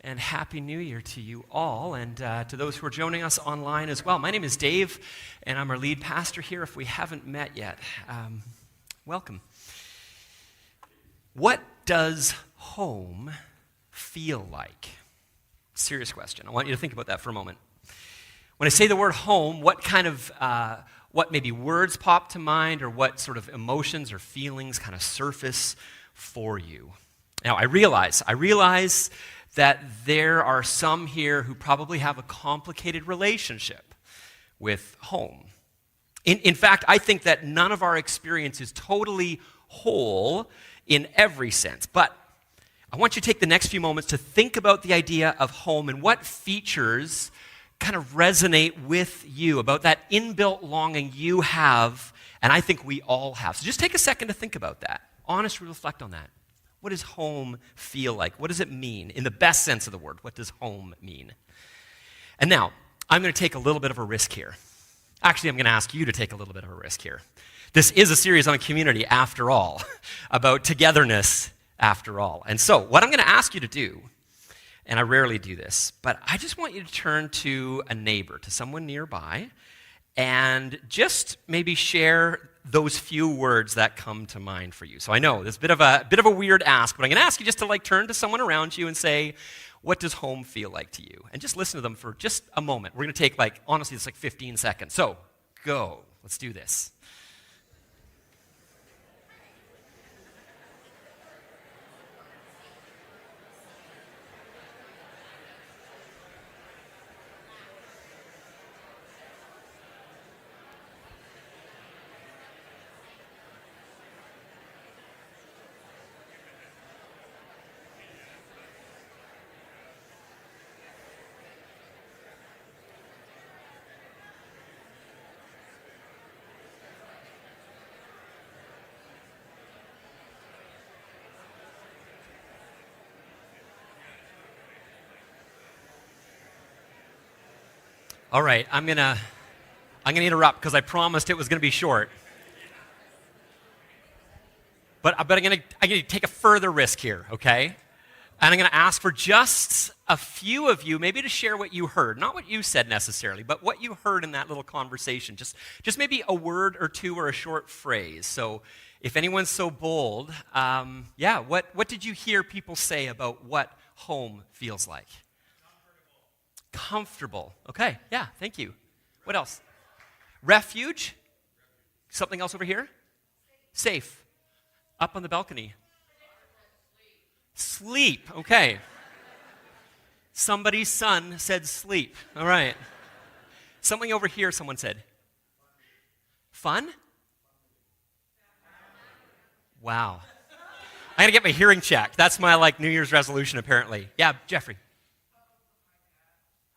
And Happy New Year to you all, and to those who are joining us online as well. My name is Dave, and I'm our lead pastor here. If we haven't met yet, welcome. What does home feel like? Serious question. I want you to think about that for a moment. When I say the word home, what kind of, what maybe words pop to mind, or what sort of emotions or feelings kind of surface for you? Now, I realize that there are some here who probably have a complicated relationship with home. In fact, I think that none of our experience is totally whole in every sense. But I want you to take the next few moments to think about the idea of home and what features kind of resonate with you, about that inbuilt longing you have, and I think we all have. So just take a second to think about that. Honestly reflect on that. What does home feel like? What does it mean? In the best sense of the word, what does home mean? And now, I'm going to take a little bit of a risk here. Actually, I'm going to ask you to take a little bit of a risk here. This is a series on community, after all, about togetherness, after all. And so, what I'm going to ask you to do, and I rarely do this, but I just want you to turn to a neighbor, to someone nearby, and just maybe share those few words that come to mind for you. So I know this is a bit of a weird ask, but I'm going to ask you just to turn to someone around you and say, what does home feel like to you? And just listen to them for just a moment. We're going to take honestly, it's 15 seconds. So go. Let's do this. All right, I'm gonna interrupt because I promised it was gonna be short. But I'm gonna take a further risk here, okay? And I'm gonna ask for just a few of you, maybe to share what you heard, not what you said necessarily, but what you heard in that little conversation. Just maybe a word or two or a short phrase. So, if anyone's so bold, what did you hear people say about what home feels like? Comfortable. Okay, yeah, thank you. What else? Refuge. Something else over here? Safe. Up on the balcony. Sleep. Okay. Somebody's son said sleep. All right. Something over here someone said. Fun? Wow. I gotta get my hearing checked. That's my New Year's resolution apparently. Yeah, Jeffrey.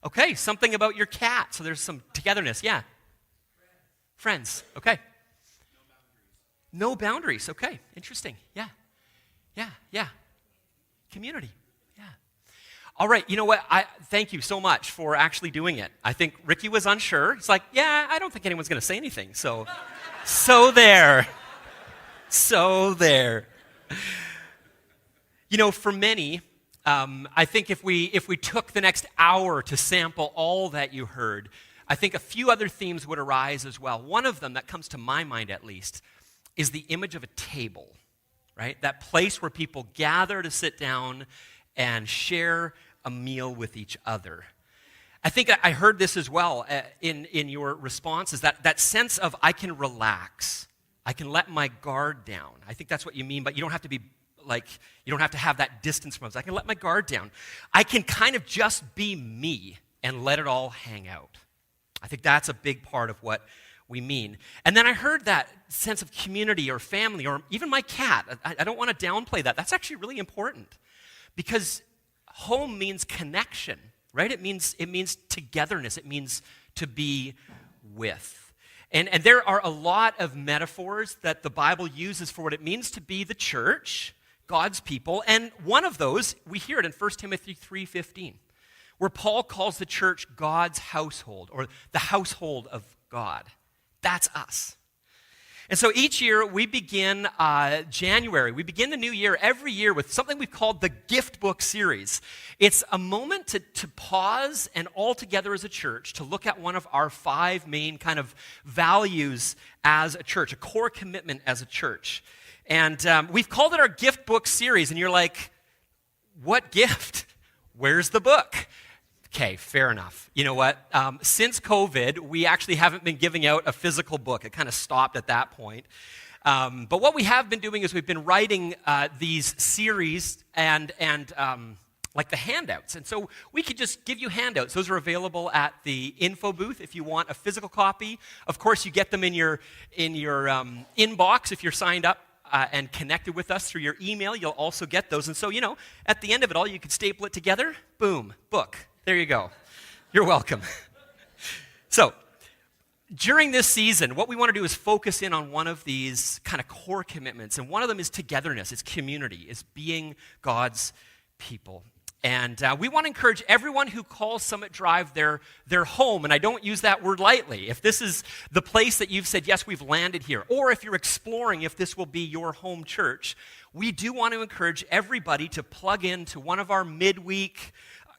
Okay, something about your cat. So there's some togetherness. Yeah. Friends. Okay. No boundaries. Okay. Interesting. Yeah. Community. Yeah. All right. You know what? Thank you so much for actually doing it. I think Ricky was unsure. It's I don't think anyone's going to say anything. So there. So there. You know, for many, I think if we took the next hour to sample all that you heard, I think a few other themes would arise as well. One of them that comes to my mind at least is the image of a table, right? That place where people gather to sit down and share a meal with each other. I think I heard this as well in your responses, that sense of I can relax. I can let my guard down. I think that's what you mean, but you don't have to be you don't have to have that distance from us. I can let my guard down. I can kind of just be me and let it all hang out. I think that's a big part of what we mean. And then I heard that sense of community or family or even my cat. I don't want to downplay that. That's actually really important because home means connection, right? It means togetherness. It means to be with. And there are a lot of metaphors that the Bible uses for what it means to be the church, God's people, and one of those, we hear it in 1 Timothy 3:15, where Paul calls the church God's household, or the household of God. That's us. And so each year we begin January, we begin the new year every year with something we've called the Gift Book Series. It's a moment to pause and all together as a church to look at one of our 5 main kind of values as a church, a core commitment as a church. And we've called it our Gift Book Series, and you're like, what gift? Where's the book? Okay, fair enough. You know what? Since COVID, we actually haven't been giving out a physical book. It kind of stopped at that point. But what we have been doing is we've been writing these series and like the handouts. And so we could just give you handouts. Those are available at the info booth if you want a physical copy. Of course, you get them in your inbox if you're signed up and connected with us through your email. You'll also get those. And so, at the end of it all, you could staple it together. Boom, book. There you go. You're welcome. So, during this season, what we want to do is focus in on one of these kind of core commitments. And one of them is togetherness, it's community, it's being God's people. And we want to encourage everyone who calls Summit Drive their home, and I don't use that word lightly. If this is the place that you've said, yes, we've landed here, or if you're exploring if this will be your home church, we do want to encourage everybody to plug into one of our midweek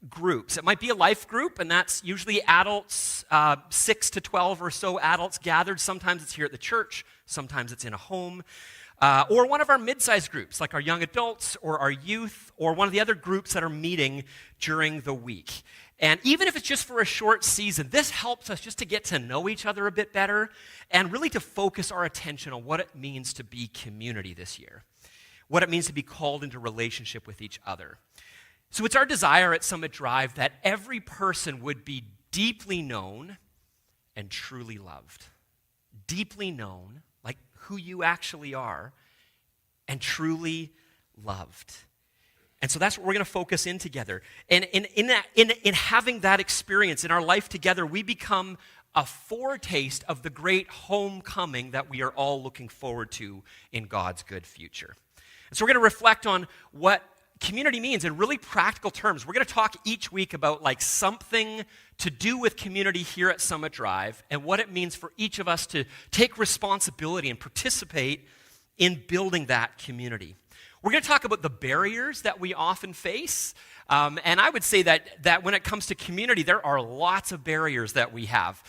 groups. It might be a life group, and that's usually adults, 6 to 12 or so adults gathered. Sometimes it's here at the church, sometimes it's in a home. Or one of our mid-sized groups, like our young adults or our youth, or one of the other groups that are meeting during the week. And even if it's just for a short season, this helps us just to get to know each other a bit better and really to focus our attention on what it means to be community this year, what it means to be called into relationship with each other. So it's our desire at Summit Drive that every person would be deeply known and truly loved. Deeply known, like who you actually are, and truly loved. And so that's what we're going to focus in together. And in having that experience in our life together, we become a foretaste of the great homecoming that we are all looking forward to in God's good future. And so we're going to reflect on what community means in really practical terms. We're going to talk each week about like something to do with community here at Summit Drive and what it means for each of us to take responsibility and participate in building that community. We're going to talk about the barriers that we often face. And I would say that when it comes to community, there are lots of barriers that we have.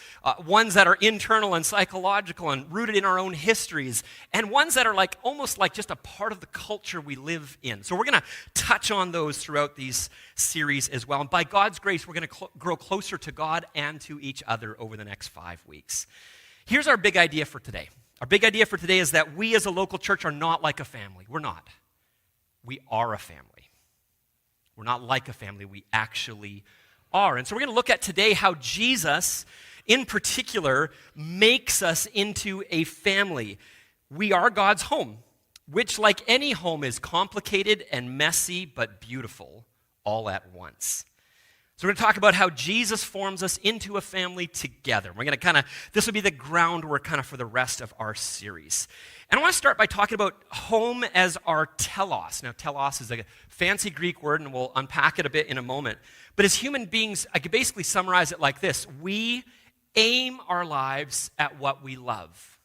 Ones that are internal and psychological and rooted in our own histories, and ones that are like almost like just a part of the culture we live in. So we're going to touch on those throughout these series as well. And by God's grace, we're going to grow closer to God and to each other over the next 5 weeks. Here's our big idea for today. Our big idea for today is that we as a local church are not like a family. We're not. We are a family. We're not like a family, we actually are. And so we're going to look at today how Jesus, in particular, makes us into a family. We are God's home, which, like any home, is complicated and messy, but beautiful all at once. So we're going to talk about how Jesus forms us into a family together. We're going to this will be the groundwork kind of for the rest of our series. And I want to start by talking about home as our telos. Now, telos is a fancy Greek word, and we'll unpack it a bit in a moment. But as human beings, I could basically summarize it like this. We aim our lives at what we love.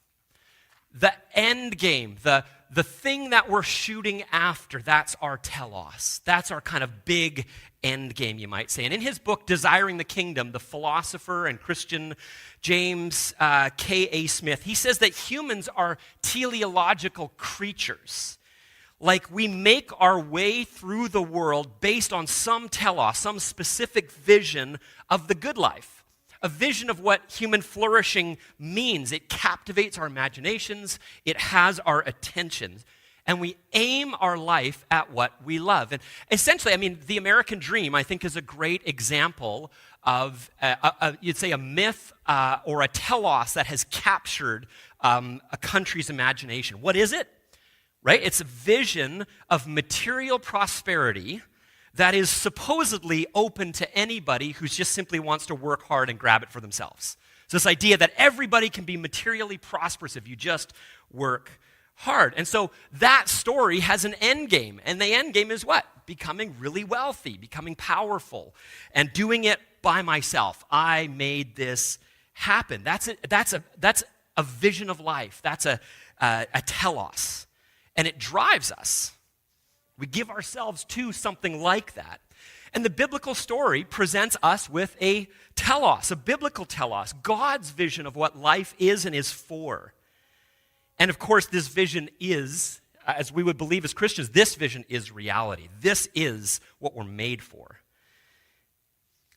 The end game, the thing that we're shooting after, that's our telos. That's our kind of big end game, you might say. And in his book, Desiring the Kingdom, the philosopher and Christian James K.A. Smith, he says that humans are teleological creatures. Like we make our way through the world based on some telos, some specific vision of the good life. A vision of what human flourishing means. It captivates our imaginations. It has our attention. And we aim our life at what we love. And essentially, the American dream, I think, is a great example of, you'd say, a myth or a telos that has captured a country's imagination. What is it? Right? It's a vision of material prosperity that is supposedly open to anybody who just simply wants to work hard and grab it for themselves. So this idea that everybody can be materially prosperous if you just work hard. And so that story has an end game. And the end game is what? Becoming really wealthy, becoming powerful, and doing it by myself. I made this happen. That's a a vision of life. That's a telos. And it drives us. We give ourselves to something like that. And the biblical story presents us with a telos, a biblical telos, God's vision of what life is and is for. And of course, this vision is, as we would believe as Christians, this vision is reality. This is what we're made for.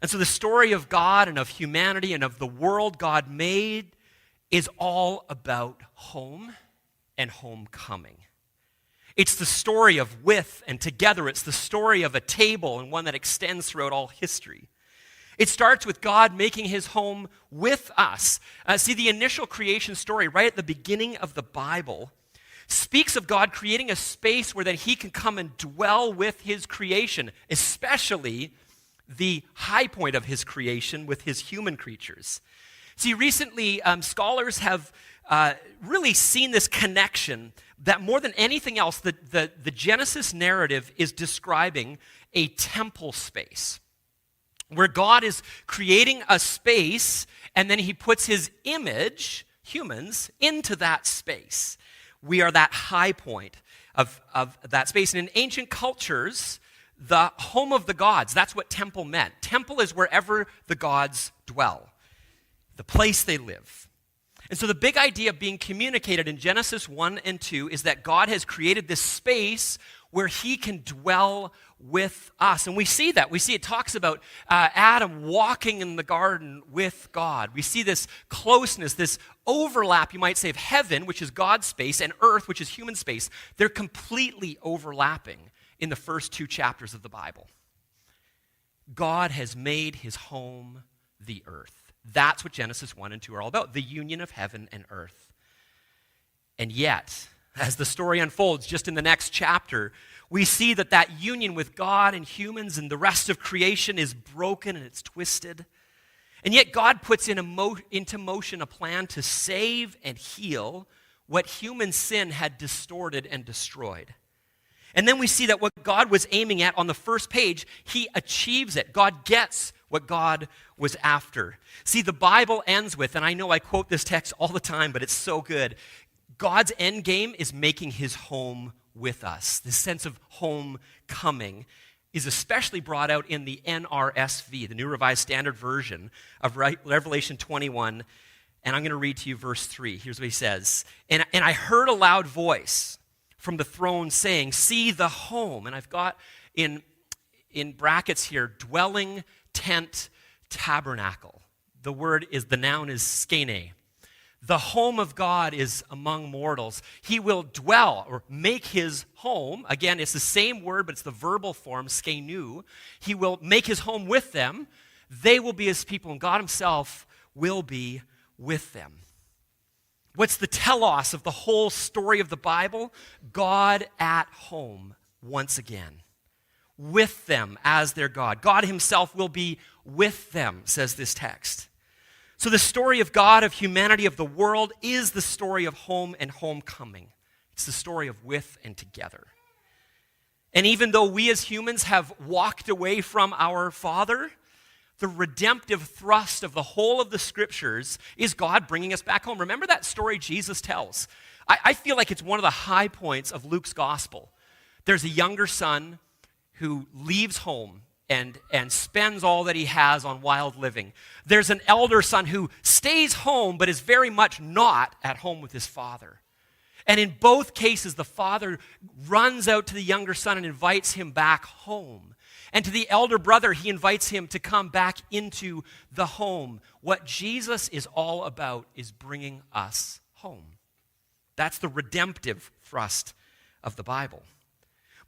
And so the story of God and of humanity and of the world God made is all about home and homecoming. It's the story of with and together. It's the story of a table and one that extends throughout all history. It starts with God making his home with us. See, the initial creation story right at the beginning of the Bible speaks of God creating a space where then he can come and dwell with his creation, especially the high point of his creation with his human creatures. See, recently, scholars have really seen this connection that more than anything else, the Genesis narrative is describing a temple space where God is creating a space and then he puts his image, humans, into that space. We are that high point of that space. And in ancient cultures, the home of the gods, that's what temple meant. Temple is wherever the gods dwell, the place they live. And so the big idea being communicated in Genesis 1 and 2 is that God has created this space where he can dwell with us. And we see that. We see it talks about Adam walking in the garden with God. We see this closeness, this overlap, you might say, of heaven, which is God's space, and earth, which is human space. They're completely overlapping in the first 2 chapters of the Bible. God has made his home the earth. That's what Genesis 1 and 2 are all about, the union of heaven and earth. And yet, as the story unfolds just in the next chapter, we see that that union with God and humans and the rest of creation is broken and it's twisted. And yet God puts into motion a plan to save and heal what human sin had distorted and destroyed. And then we see that what God was aiming at on the first page, he achieves it. God gets what God was after. See, the Bible ends with, and I know I quote this text all the time, but it's so good. God's end game is making his home with us. This sense of homecoming is especially brought out in the NRSV, the New Revised Standard Version of Revelation 21. And I'm going to read to you verse 3. Here's what he says. And I heard a loud voice from the throne saying, "See the home." And I've got in brackets here, dwelling, tent, tabernacle. The noun is skene. The home of God is among mortals. He will dwell or make his home. Again, it's the same word, but it's the verbal form, skenu. He will make his home with them. They will be his people, and God himself will be with them. What's the telos of the whole story of the Bible? God at home once again, with them as their God. God himself will be with them, says this text. So the story of God, of humanity, of the world is the story of home and homecoming. It's the story of with and together. And even though we as humans have walked away from our Father, the redemptive thrust of the whole of the Scriptures is God bringing us back home. Remember that story Jesus tells? I feel like it's one of the high points of Luke's gospel. There's a younger son who leaves home and spends all that he has on wild living. There's an elder son who stays home but is very much not at home with his father. And in both cases, the father runs out to the younger son and invites him back home. And to the elder brother, he invites him to come back into the home. What Jesus is all about is bringing us home. That's the redemptive thrust of the Bible.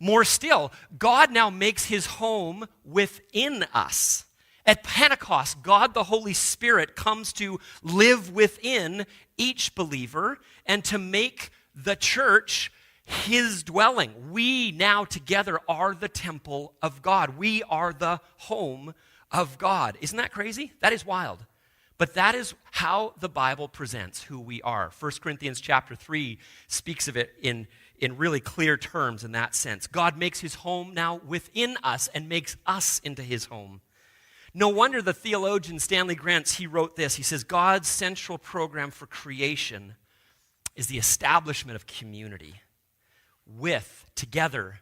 More still, God now makes his home within us. At Pentecost, God the Holy Spirit comes to live within each believer and to make the church his dwelling. We now together are the temple of God. We are the home of God. Isn't that crazy? That is wild. But that is how the Bible presents who we are. 1 Corinthians chapter 3 speaks of it in really clear terms in that sense. God makes his home now within us and makes us into his home. No wonder the theologian Stanley Grenz, he wrote this. He says, God's central program for creation is the establishment of community with, together,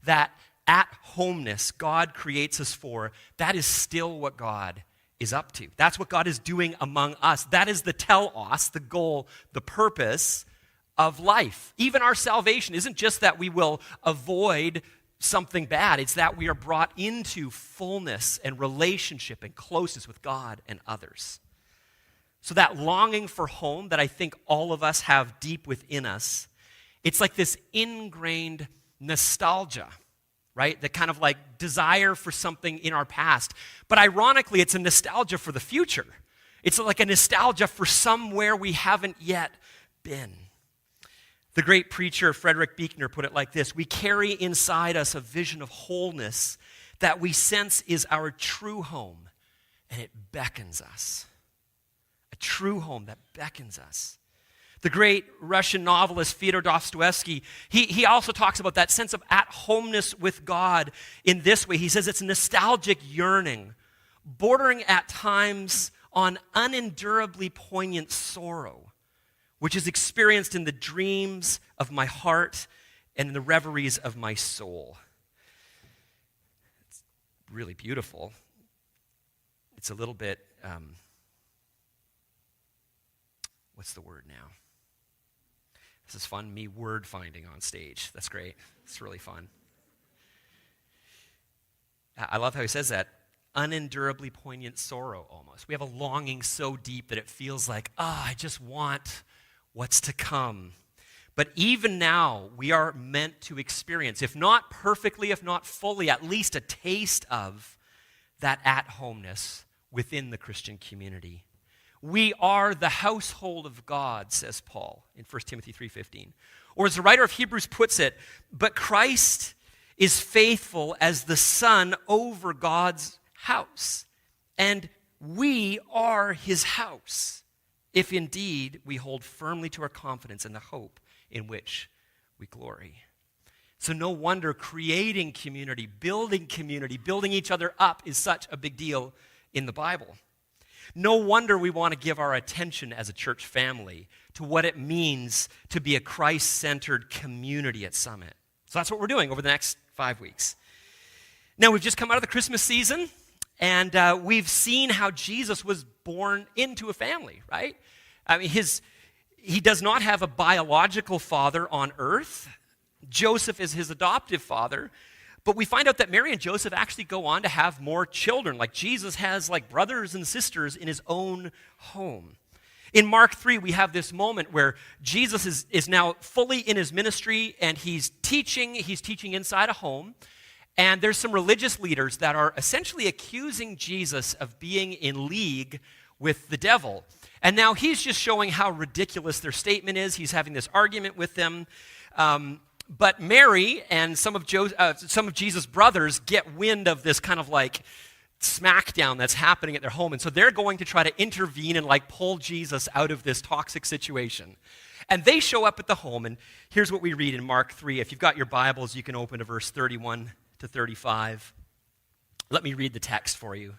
that at-homeness God creates us for. That is still what God is up to. That's what God is doing among us. That is the telos, the goal, the purpose of life. Even our salvation isn't just that we will avoid something bad. It's that we are brought into fullness and relationship and closeness with God and others. So that longing for home that I think all of us have deep within us, it's like this ingrained nostalgia, right? The kind of like desire for something in our past. But ironically, it's a nostalgia for the future. It's like a nostalgia for somewhere we haven't yet been. The great preacher Frederick Buechner put it like this: we carry inside us a vision of wholeness that we sense is our true home, and it beckons us. A true home that beckons us. The great Russian novelist Fyodor Dostoevsky, he also talks about that sense of at-homeness with God in this way. He says it's nostalgic yearning, bordering at times on unendurably poignant sorrow, which is experienced in the dreams of my heart and in the reveries of my soul. It's really beautiful. It's a little bit, what's the word now? This is fun, me word finding on stage. That's great. It's really fun. I love how he says that. Unendurably poignant sorrow almost. We have a longing so deep that it feels like, I just want what's to come. But even now, we are meant to experience, if not perfectly, if not fully, at least a taste of that at-homeness within the Christian community. We are the household of God, says Paul in 1 Timothy 3:15. Or as the writer of Hebrews puts it, but Christ is faithful as the son over God's house, and we are his house, if indeed we hold firmly to our confidence and the hope in which we glory. So no wonder creating community, building each other up is such a big deal in the Bible. No wonder we want to give our attention as a church family to what it means to be a Christ-centered community at Summit. So that's what we're doing over the next 5 weeks. Now, we've just come out of the Christmas season, and we've seen how Jesus was born into a family, right? I mean, he does not have a biological father on earth. Joseph is his adoptive father. But we find out that Mary and Joseph actually go on to have more children. Like Jesus has like brothers and sisters in his own home. In Mark 3, we have this moment where Jesus is now fully in his ministry, and he's teaching inside a home. And there's some religious leaders that are essentially accusing Jesus of being in league with the devil. And now he's just showing how ridiculous their statement is. He's having this argument with them. But Mary and some of Jesus' brothers get wind of this kind of like smackdown that's happening at their home. And so they're going to try to intervene and like pull Jesus out of this toxic situation. And they show up at the home, and here's what we read in Mark 3. If you've got your Bibles, you can open to verse 31 to 35. Let me read the text for you.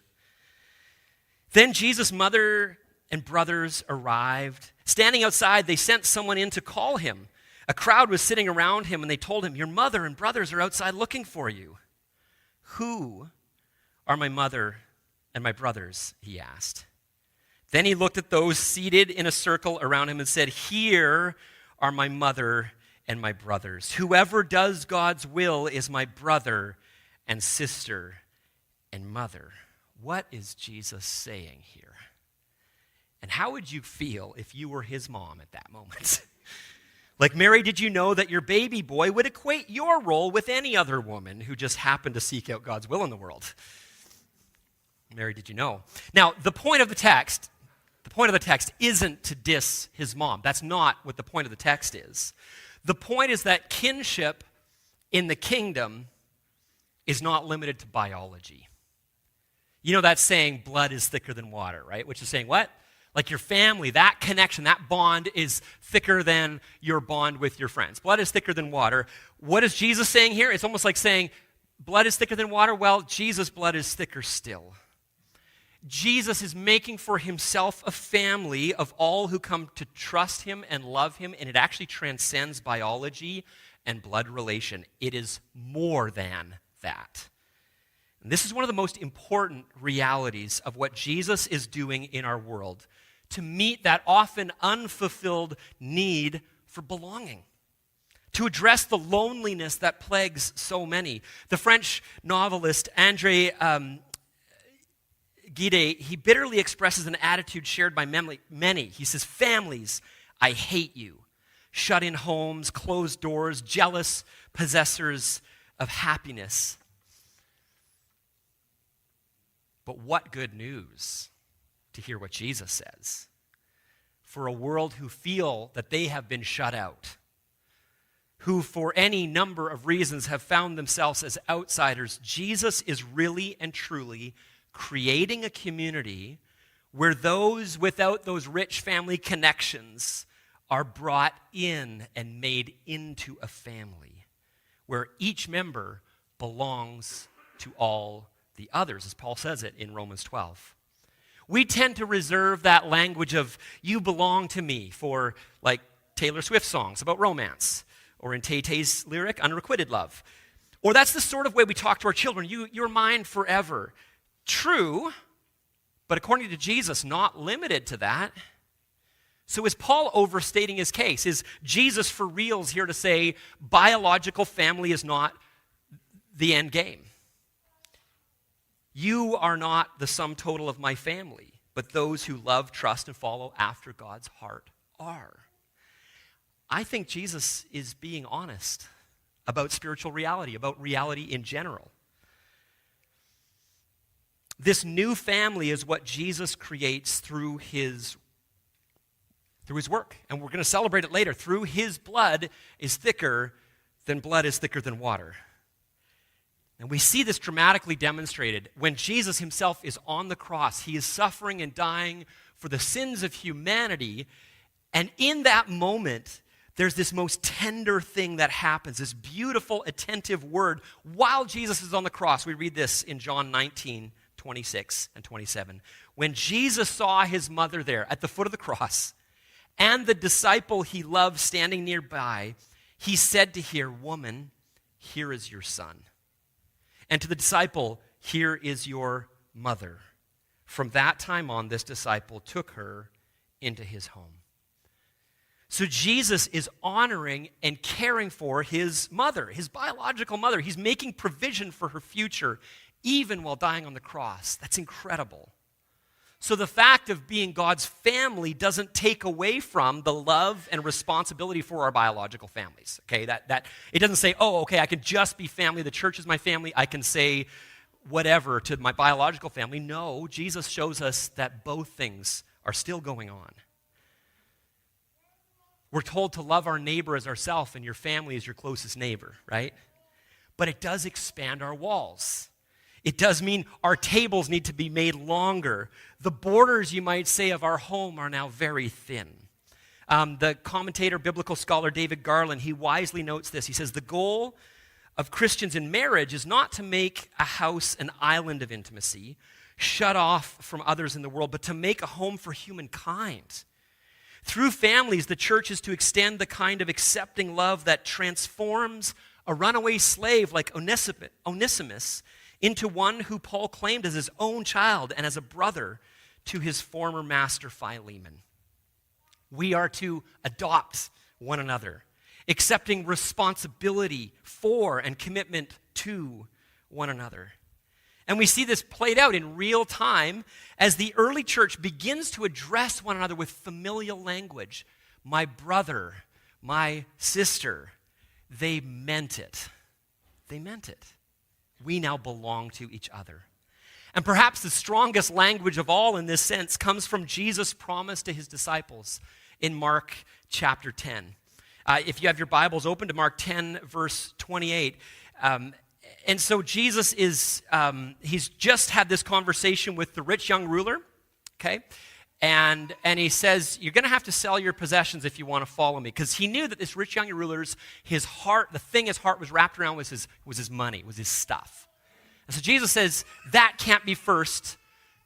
Then Jesus' mother and brothers arrived. Standing outside, they sent someone in to call him. A crowd was sitting around him, and they told him, "Your mother and brothers are outside looking for you." "Who are my mother and my brothers?" he asked. Then he looked at those seated in a circle around him and said, "Here are my mother and my brothers. Whoever does God's will is my brother and sister and mother." What is Jesus saying here? And how would you feel if you were his mom at that moment? Like, Mary, did you know that your baby boy would equate your role with any other woman who just happened to seek out God's will in the world? Mary, did you know? Now, the point of the text isn't to diss his mom. That's not what the point of the text is. The point is that kinship in the kingdom is not limited to biology. You know that saying, blood is thicker than water, right? Which is saying what? Like your family, that connection, that bond is thicker than your bond with your friends. Blood is thicker than water. What is Jesus saying here? It's almost like saying, blood is thicker than water. Well, Jesus' blood is thicker still. Jesus is making for himself a family of all who come to trust him and love him, and it actually transcends biology and blood relation. It is more than that. And this is one of the most important realities of what Jesus is doing in our world to meet that often unfulfilled need for belonging, to address the loneliness that plagues so many. The French novelist André Gide, he bitterly expresses an attitude shared by many. He says, "Families, I hate you. Shut-in homes, closed doors, jealous possessors of happiness." But what good news to hear what Jesus says. For a world who feel that they have been shut out, who for any number of reasons have found themselves as outsiders, Jesus is really and truly creating a community where those without those rich family connections are brought in and made into a family, where each member belongs to all the others, as Paul says it in Romans 12. We tend to reserve that language of "you belong to me" for like Taylor Swift songs about romance, or in Tay-Tay's lyric, "Unrequited Love." Or that's the sort of way we talk to our children, "you're mine forever." True, but according to Jesus, not limited to that. So is Paul overstating his case? Is Jesus for reals here to say biological family is not the end game? You are not the sum total of my family, but those who love, trust, and follow after God's heart are. I think Jesus is being honest about spiritual reality, about reality in general. This new family is what Jesus creates through his work. And we're going to celebrate it later. Through his blood is thicker than water. And we see this dramatically demonstrated when Jesus himself is on the cross. He is suffering and dying for the sins of humanity. And in that moment, there's this most tender thing that happens, this beautiful, attentive word. While Jesus is on the cross, we read this in John 19:26 and 27. When Jesus saw his mother there at the foot of the cross and the disciple he loved standing nearby, he said to her, "Woman, here is your son." And to the disciple, "Here is your mother." From that time on, this disciple took her into his home. So Jesus is honoring and caring for his mother, his biological mother. He's making provision for her future, even while dying on the cross. That's incredible. So the fact of being God's family doesn't take away from the love and responsibility for our biological families. Okay, that it doesn't say, "Oh, okay, I can just be family. The church is my family. I can say whatever to my biological family." No, Jesus shows us that both things are still going on. We're told to love our neighbor as ourselves, and your family is your closest neighbor, right? But it does expand our walls. It does mean our tables need to be made longer. The borders, you might say, of our home are now very thin. The commentator, biblical scholar David Garland, he wisely notes this. He says, "The goal of Christians in marriage is not to make a house an island of intimacy, shut off from others in the world, but to make a home for humankind. Through families, the church is to extend the kind of accepting love that transforms a runaway slave like Onesimus into one who Paul claimed as his own child and as a brother to his former master Philemon. We are to adopt one another, accepting responsibility for and commitment to one another. And we see this played out in real time as the early church begins to address one another with familial language. My brother, my sister, they meant it. They meant it. We now belong to each other. And perhaps the strongest language of all in this sense comes from Jesus' promise to his disciples in Mark chapter 10. If you have your Bibles open to Mark 10, verse 28, and so Jesus is, he's just had this conversation with the rich young ruler, okay? And he says, "You're going to have to sell your possessions if you want to follow me." Because he knew that this rich young ruler's, his heart, the thing his heart was wrapped around was his money, was his stuff. And so Jesus says, that can't be first.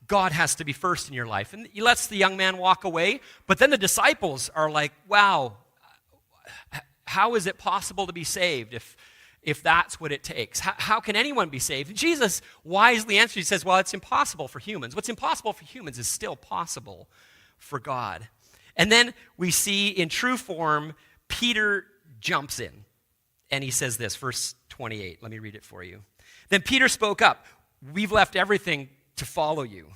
God has to be first in your life. And he lets the young man walk away, but then the disciples are like, wow, how is it possible to be saved if that's what it takes? How can anyone be saved? And Jesus wisely answers, he says, well, it's impossible for humans. What's impossible for humans is still possible for God. And then we see in true form, Peter jumps in, and he says this, verse 28. Let me read it for you. Then Peter spoke up, we've left everything to follow you.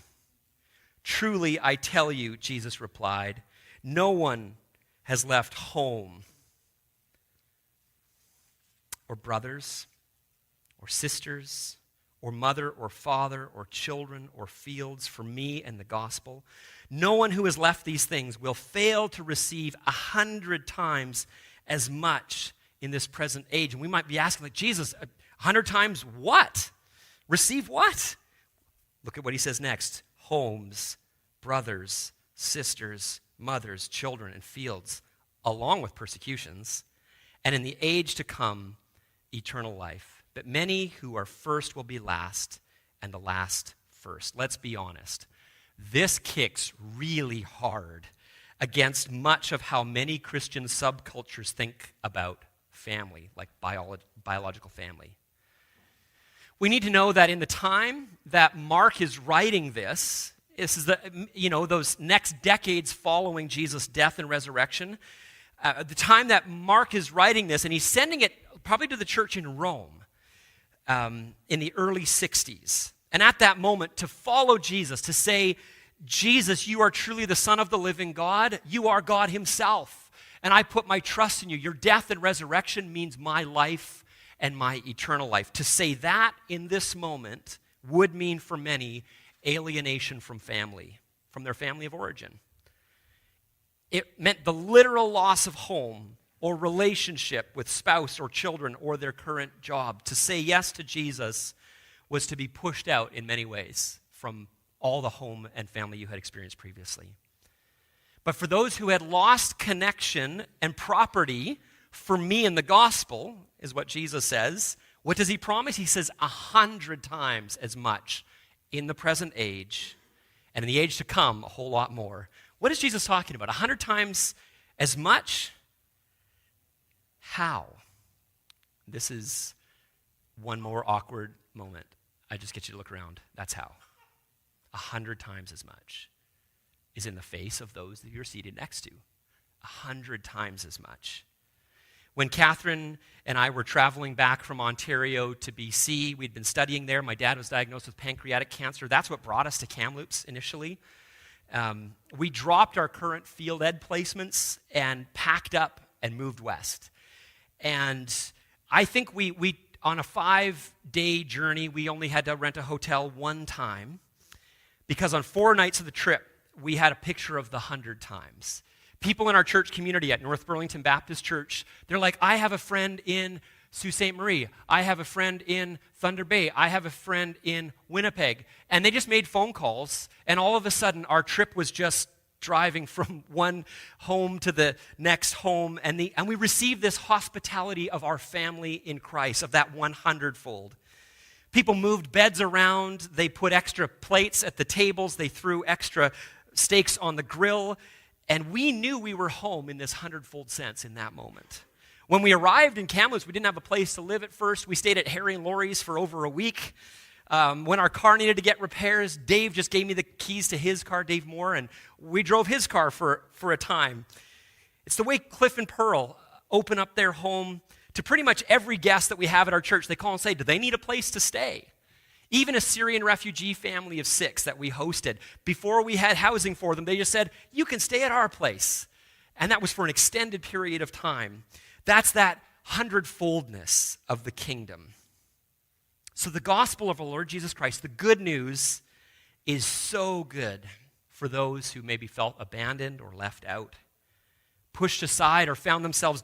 Truly, I tell you, Jesus replied, no one has left home or brothers or sisters or mother or father or children or fields for me and the gospel. No one who has left these things will fail to receive 100 times as much in this present age. And we might be asking, like, Jesus, 100 times what? Receive what? Look at what he says next. Homes, brothers, sisters, mothers, children, and fields, along with persecutions, and in the age to come, eternal life. But many who are first will be last, and the last first. Let's be honest. This kicks really hard against much of how many Christian subcultures think about family, like biological family. We need to know that in the time that Mark is writing this is those next decades following Jesus' death and resurrection. The time that Mark is writing this, and he's sending it probably to the church in Rome in the early 60s. And at that moment, to follow Jesus, to say, Jesus, you are truly the Son of the living God. You are God himself. And I put my trust in you. Your death and resurrection means my life and my eternal life. To say that in this moment would mean for many alienation from family, from their family of origin. It meant the literal loss of home or relationship with spouse or children or their current job. To say yes to Jesus was to be pushed out in many ways from all the home and family you had experienced previously. But for those who had lost connection and property, for me in the gospel, is what Jesus says. What does he promise? He says 100 times as much in the present age, and in the age to come, a whole lot more. What is Jesus talking about? 100 times as much? How? This is one more awkward moment. I just get you to look around. That's how. 100 times as much is in the face of those that you're seated next to. 100 times as much. When Catherine and I were traveling back from Ontario to BC, we'd been studying there. My dad was diagnosed with pancreatic cancer. That's what brought us to Kamloops initially. We dropped our current field ed placements and packed up and moved west. And I think we on a 5-day journey, we only had to rent a hotel one time because on 4 nights of the trip, we had a picture of the 100 times. People in our church community at North Burlington Baptist Church, they're like, I have a friend in Sault Ste. Marie. I have a friend in Thunder Bay. I have a friend in Winnipeg. And they just made phone calls, and all of a sudden, our trip was just driving from one home to the next home, and we received this hospitality of our family in Christ, of that 100-fold. People moved beds around. They put extra plates at the tables. They threw extra steaks on the grill. And we knew we were home in this 100-fold sense in that moment. When we arrived in Kamloops, we didn't have a place to live at first. We stayed at Harry and Laurie's for over a week. When our car needed to get repairs, Dave just gave me the keys to his car, Dave Moore, and we drove his car for a time. It's the way Cliff and Pearl open up their home to pretty much every guest that we have at our church. They call and say, do they need a place to stay? Even a Syrian refugee family of 6 that we hosted, before we had housing for them, they just said, you can stay at our place. And that was for an extended period of time. That's that 100-foldness of the kingdom. So the gospel of our Lord Jesus Christ, the good news, is so good for those who maybe felt abandoned or left out, pushed aside, or found themselves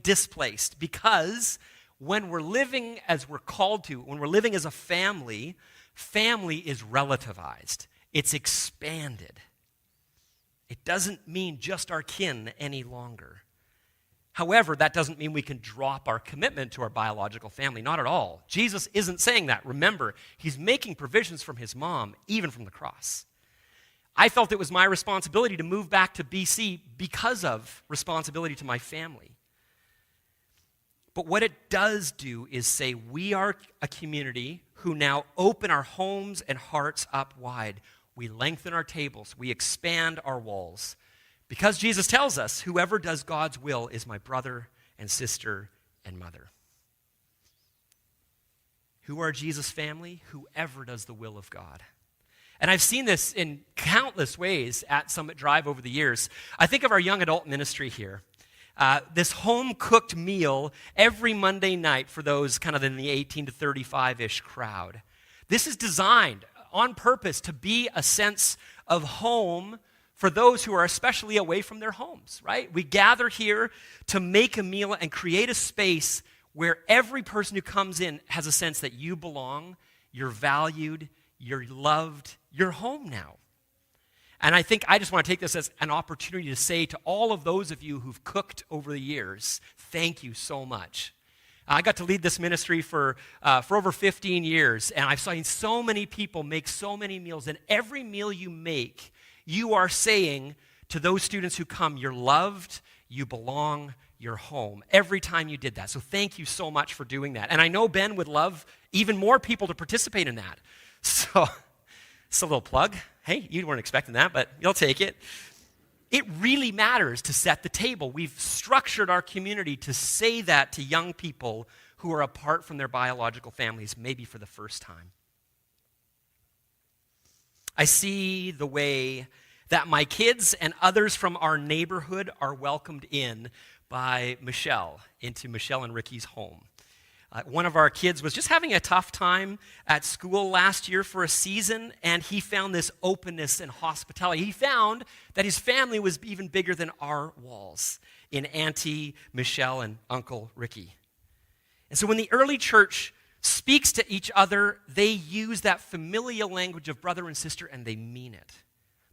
displaced, because when we're living as we're called to, when we're living as a family, family is relativized. It's expanded. It doesn't mean just our kin any longer. However, that doesn't mean we can drop our commitment to our biological family. Not at all. Jesus isn't saying that. Remember, he's making provisions from his mom, even from the cross. I felt it was my responsibility to move back to BC because of responsibility to my family. But what it does do is say we are a community who now open our homes and hearts up wide. We lengthen our tables. We expand our walls. Because Jesus tells us, whoever does God's will is my brother and sister and mother. Who are Jesus' family? Whoever does the will of God. And I've seen this in countless ways at Summit Drive over the years. I think of our young adult ministry here. This home-cooked meal every Monday night for those kind of in the 18 to 35-ish crowd. This is designed on purpose to be a sense of home for those who are especially away from their homes, right? We gather here to make a meal and create a space where every person who comes in has a sense that you belong, you're valued, you're loved, you're home now. And I think I just want to take this as an opportunity to say to all of those of you who've cooked over the years, thank you so much. I got to lead this ministry for over 15 years, and I've seen so many people make so many meals, and every meal you make, you are saying to those students who come, you're loved, you belong, you're home. Every time you did that. So thank you so much for doing that. And I know Ben would love even more people to participate in that. So it's a little plug. Hey, you weren't expecting that, but you'll take it. It really matters to set the table. We've structured our community to say that to young people who are apart from their biological families, maybe for the first time. I see the way that my kids and others from our neighborhood are welcomed in by Michelle, into Michelle and Ricky's home. One of our kids was just having a tough time at school last year for a season, and he found this openness and hospitality. He found that his family was even bigger than our walls in Auntie Michelle and Uncle Ricky. And so when the early church speaks to each other, they use that familial language of brother and sister, and they mean it,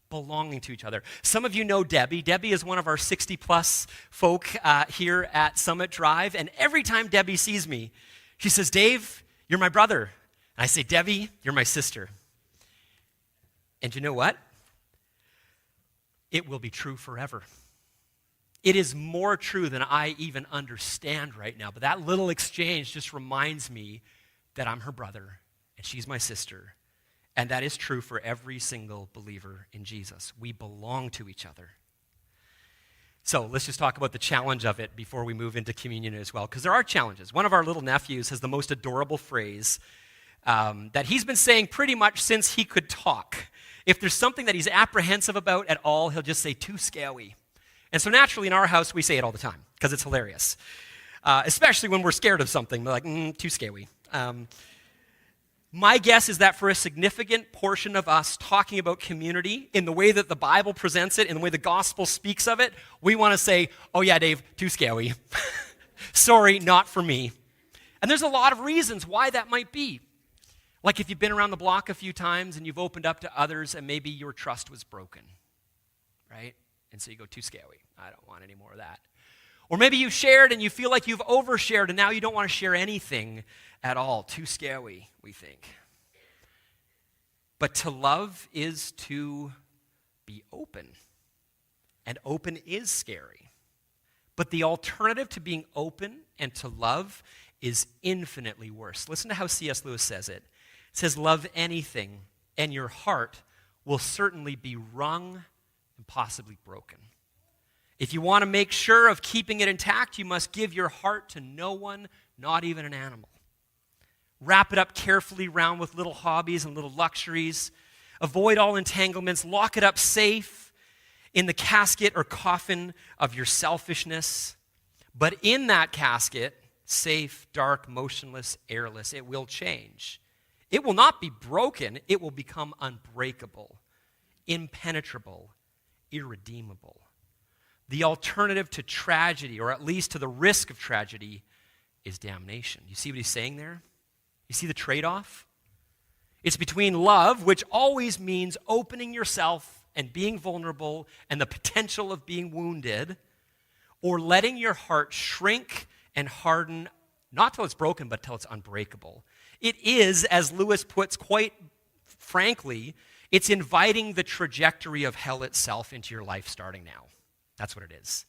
belonging to each other. Some of you know Debbie. Debbie is one of our 60-plus folk here at Summit Drive, and every time Debbie sees me, she says, Dave, you're my brother. And I say, Debbie, you're my sister. And you know what? It will be true forever. It is more true than I even understand right now, but that little exchange just reminds me that I'm her brother, and she's my sister. And that is true for every single believer in Jesus. We belong to each other. So let's just talk about the challenge of it before we move into communion as well, because there are challenges. One of our little nephews has the most adorable phrase that he's been saying pretty much since he could talk. If there's something that he's apprehensive about at all, he'll just say, too scary. And so naturally in our house, we say it all the time, because it's hilarious. Especially when we're scared of something. We're like, too scary. My guess is that for a significant portion of us talking about community in the way that the Bible presents it, in the way the gospel speaks of it, we want to say, oh yeah, Dave, too scary. Sorry, not for me. And there's a lot of reasons why that might be. Like if you've been around the block a few times and you've opened up to others and maybe your trust was broken, right? And so you go, too scary. I don't want any more of that. Or maybe you shared and you feel like you've overshared and now you don't want to share anything at all. Too scary, we think. But to love is to be open. And open is scary. But the alternative to being open and to love is infinitely worse. Listen to how C.S. Lewis says it. It says, love anything, and your heart will certainly be wrung and possibly broken. If you want to make sure of keeping it intact, you must give your heart to no one, not even an animal. Wrap it up carefully round with little hobbies and little luxuries. Avoid all entanglements. Lock it up safe in the casket or coffin of your selfishness. But in that casket, safe, dark, motionless, airless, it will change. It will not be broken. It will become unbreakable, impenetrable, irredeemable. The alternative to tragedy, or at least to the risk of tragedy, is damnation. You see what he's saying there? You see the trade-off? It's between love, which always means opening yourself and being vulnerable and the potential of being wounded, or letting your heart shrink and harden, not till it's broken, but till it's unbreakable. It is, as Lewis puts quite frankly, it's inviting the trajectory of hell itself into your life starting now. That's what it is.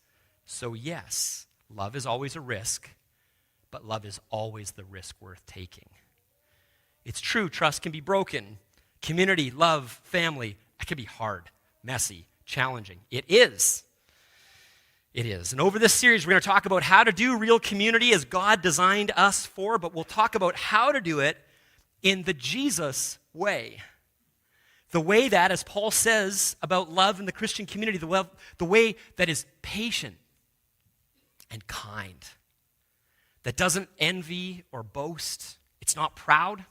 So yes, love is always a risk, but love is always the risk worth taking. It's true, trust can be broken. Community, love, family, it can be hard, messy, challenging. It is. It is. And over this series, we're going to talk about how to do real community as God designed us for, but we'll talk about how to do it in the Jesus way. The way that, as Paul says about love in the Christian community, the way that is patient and kind, that doesn't envy or boast. It's not proud.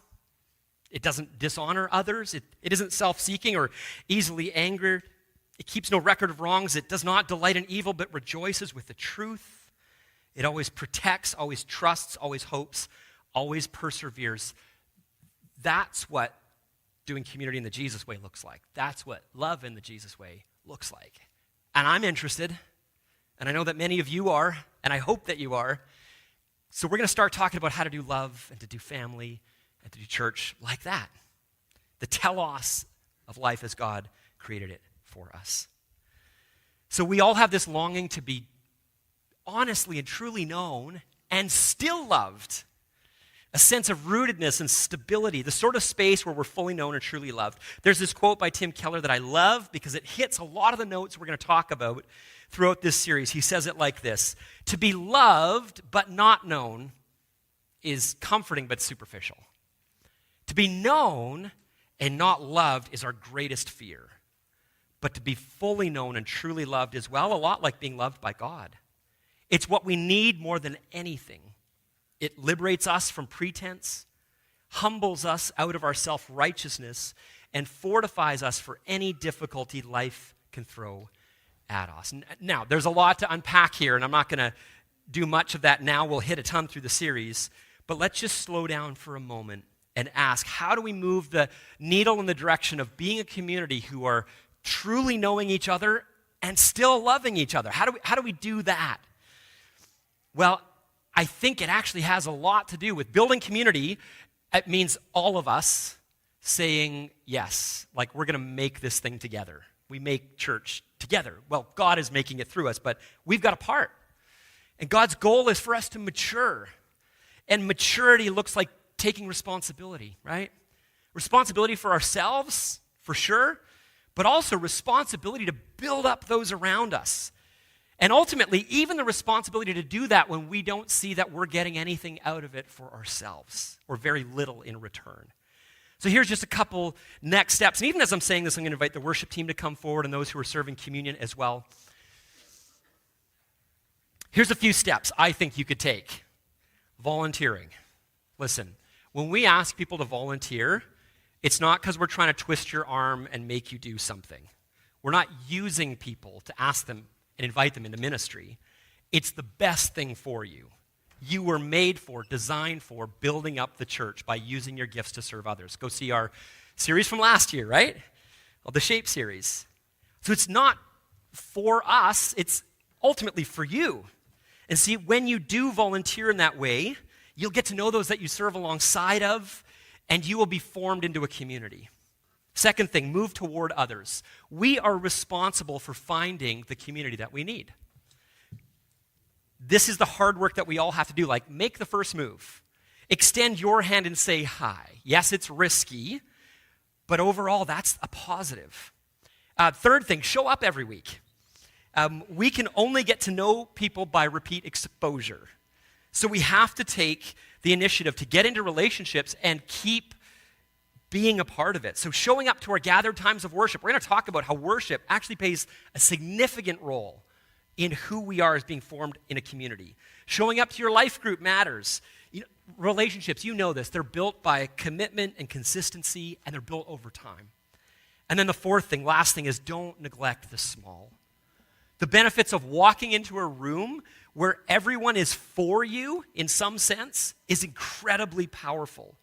It doesn't dishonor others. It isn't self-seeking or easily angered. It keeps no record of wrongs. It does not delight in evil, but rejoices with the truth. It always protects, always trusts, always hopes, always perseveres. That's what doing community in the Jesus way looks like. That's what love in the Jesus way looks like. And I'm interested, and I know that many of you are, and I hope that you are. So we're going to start talking about how to do love and to do family and to do church like that. The telos of life as God created it for us. So we all have this longing to be honestly and truly known and still loved. A sense of rootedness and stability, the sort of space where we're fully known and truly loved. There's this quote by Tim Keller that I love because it hits a lot of the notes we're going to talk about throughout this series. He says it like this: to be loved but not known is comforting but superficial. To be known and not loved is our greatest fear. But to be fully known and truly loved is, well, a lot like being loved by God. It's what we need more than anything. It liberates us from pretense, humbles us out of our self-righteousness, and fortifies us for any difficulty life can throw at us. Now, there's a lot to unpack here, and I'm not going to do much of that now. We'll hit a ton through the series. But let's just slow down for a moment and ask, how do we move the needle in the direction of being a community who are truly knowing each other and still loving each other? How do we do that? Well, I think it actually has a lot to do with building community. It means all of us saying yes, like we're going to make this thing together. We make church together. Well, God is making it through us, but we've got a part. And God's goal is for us to mature. And maturity looks like taking responsibility, right? Responsibility for ourselves, for sure, but also responsibility to build up those around us. And ultimately, even the responsibility to do that when we don't see that we're getting anything out of it for ourselves, or very little in return. So here's just a couple next steps. And even as I'm saying this, I'm going to invite the worship team to come forward and those who are serving communion as well. Here's a few steps I think you could take. Volunteering. Listen, when we ask people to volunteer, it's not because we're trying to twist your arm and make you do something. We're not using people to ask them and invite them into ministry. It's the best thing for you. You were made for, designed for, building up the church by using your gifts to serve others. Go see our series from last year, right? Well, the Shape series. So it's not for us, it's ultimately for you. And see, when you do volunteer in that way, you'll get to know those that you serve alongside of, and you will be formed into a community. Second thing, move toward others. We are responsible for finding the community that we need. This is the hard work that we all have to do. Like, make the first move. Extend your hand and say hi. Yes, it's risky, but overall, that's a positive. Third thing, show up every week. We can only get to know people by repeat exposure. So we have to take the initiative to get into relationships and keep being a part of it. So showing up to our gathered times of worship. We're going to talk about how worship actually plays a significant role in who we are as being formed in a community. Showing up to your life group matters. Relationships, you know this, they're built by commitment and consistency, and they're built over time. And then the fourth thing, last thing, is don't neglect the small. The benefits of walking into a room where everyone is for you in some sense is incredibly powerful.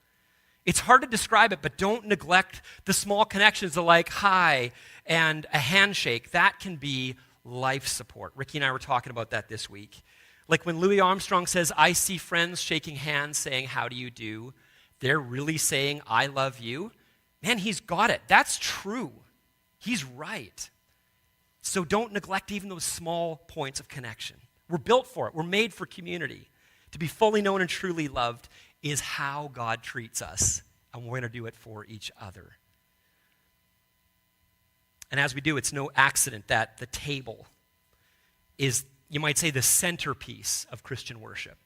It's hard to describe it, but don't neglect the small connections of like hi and a handshake. That can be life support. Ricky and I were talking about that this week. Like when Louis Armstrong says, I see friends shaking hands saying, how do you do? They're really saying, I love you. Man, he's got it. That's true. He's right. So don't neglect even those small points of connection. We're built for it. We're made for community. To be fully known and truly loved is how God treats us, and we're going to do it for each other. And as we do, it's no accident that the table is, you might say, the centerpiece of Christian worship.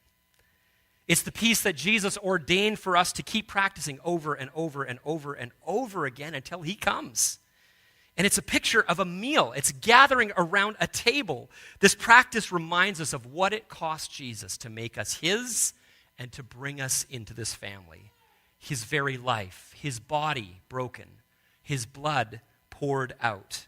It's the piece that Jesus ordained for us to keep practicing over and over and over and over again until he comes. And it's a picture of a meal. It's gathering around a table. This practice reminds us of what it cost Jesus to make us his and to bring us into this family. His very life, his body broken, his blood poured out.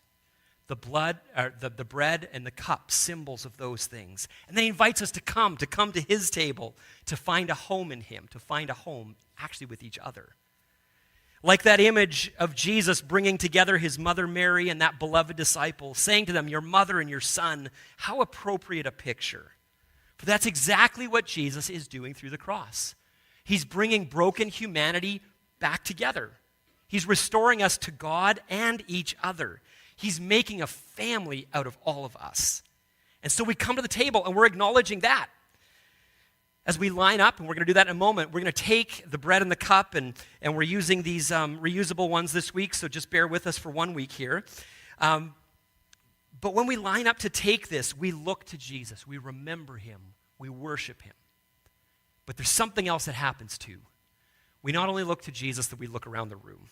The bread and the cup, symbols of those things. And then he invites us to come to his table, to find a home in him, to find a home actually with each other. Like that image of Jesus bringing together his mother Mary and that beloved disciple, saying to them, your mother and your son, how appropriate a picture. For that's exactly what Jesus is doing through the cross. He's bringing broken humanity back together. He's restoring us to God and each other. He's making a family out of all of us. And so we come to the table and we're acknowledging that. As we line up, and we're going to do that in a moment, we're going to take the bread and the cup, and we're using these reusable ones this week, so just bear with us for 1 week here. But when we line up to take this, we look to Jesus. We remember him. We worship him. But there's something else that happens too. We not only look to Jesus, but we look around the room.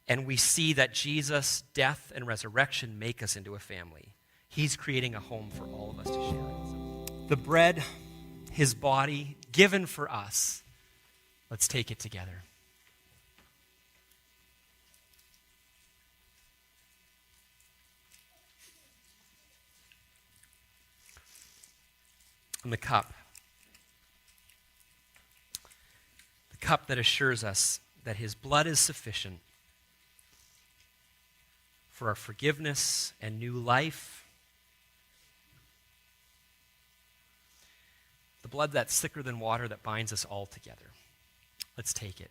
And we see that Jesus' death and resurrection make us into a family. He's creating a home for all of us to share in. The bread, his body, given for us. Let's take it together. And the cup. The cup that assures us that his blood is sufficient for our forgiveness and new life. The blood that's thicker than water that binds us all together. Let's take it.